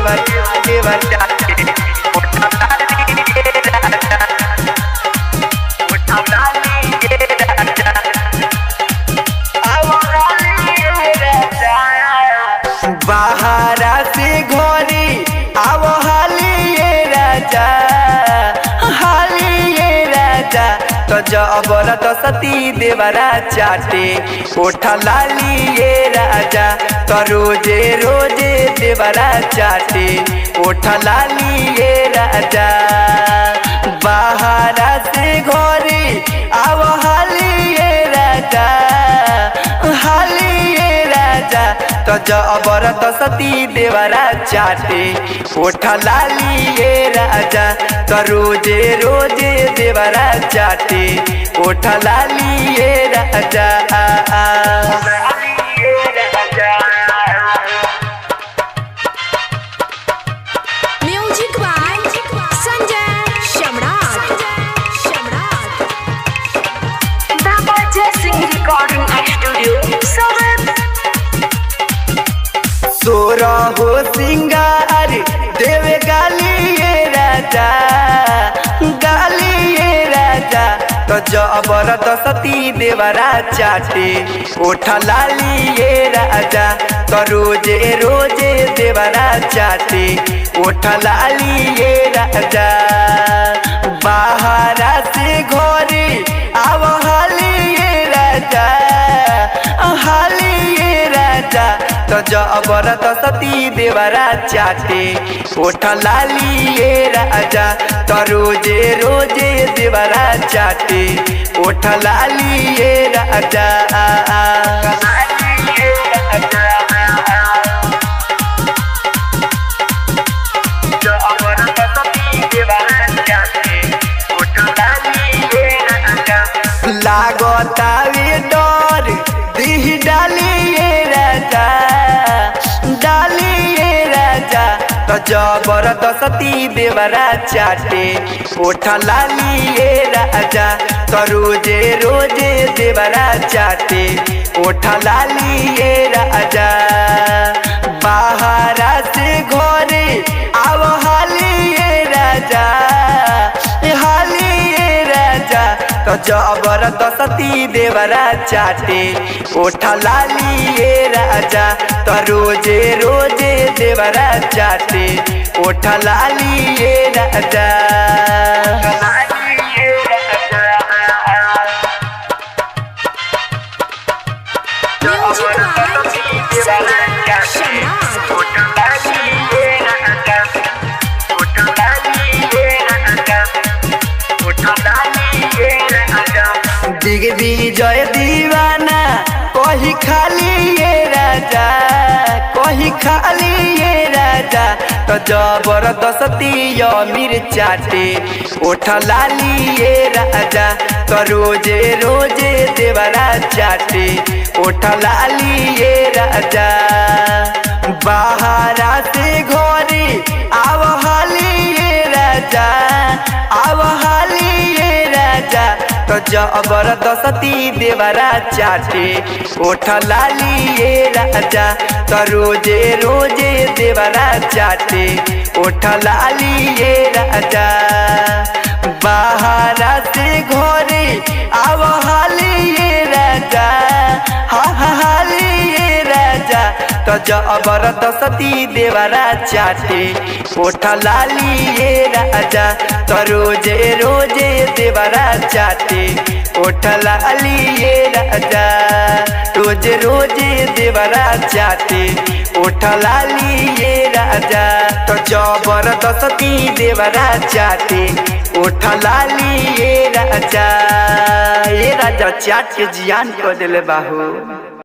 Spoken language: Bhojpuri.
देवर चाटे उठा लाली ये राजा उठा लाली ये राजा आवा लाली ये राजा बाहरा से घोरी आवा हाली ये राजा हाली ये राजा तो जबरदस्ती देवरा चाटे उठा लाली ये राजा तो रोजे रोजे देवरा चाटे उठा लाली ये राजा बाहरा से घोरी आव हाली ये राजा हाली ये राजा तो जबरदस्ती देवरा चाटे उठा लाली ये राजा तो रोजे रोजे देवरा चाटे उठा लाली ये राजा म्यूजिक बाय संजय सम्राट दामाजा सिंह रिकॉर्डिंग स्टूडियो सोरठ सोरा हो सिंगार देवे गाली ये राजा गाली ये राजा तो जबरदस्ती देवरा चाटे उठा लाली ये राजा तो रोजे रोजे देवरा चाटे उठा लाली ये राजा बाहरा से घोरी आव हाली ये राजा हाली ये राजा तो जबरदस्ती देवरा चाटे उठा लाली ये राजा तो रोजे रोजे देवरा चाटे उठा लाली ये राजा लागतावे डर दिह डाली ये राजा डाली ये राजा तो जबरदस्ती देवरा चाटे उठा लाली ये राजा तो रोजे रोजे देवरा चाटे उठा लाली ये राजा बाहरा से घोरे आव हाली ये राजा हाली ये राजा तो जबरदस्ती देवरा चाटे उठा लाली ये राजा तो रोजे रोजे देवरा चाटे उठा लाली ये राजा म्यूजिक बाय संजय सम्राट दिग्विजय दीवाना कही खाली ये राजा कही खाली ये राजा तो जबरदस्ती अमीर चाटे उठा लाली ये राजा तो रोजे रोजे देवरा चाटे उठा लाली ये राजा बाहरा से घोरी आव हाली ये राजा आव हाली ये राजा तो जबरदस्ती देवरा चाटे उठा लाली ये राजा तो रोजे रोजे देवरा चाटे उठा लाली ये राजा बाहरा से घोरे आव हाली ये राजा हाली ये राजा तो जबरदस्ती देवरा चाटे उठा लाली ये राजा तो रोजे रोजे देवरा चाटे उठा लाली ये राजा रोजे रोजे देवरा चाटे उठा लाली ये राजा तो जबरदस्ती देवरा चाटे उठा लाली ये राजा चाट के जियान कर दिले बाहू।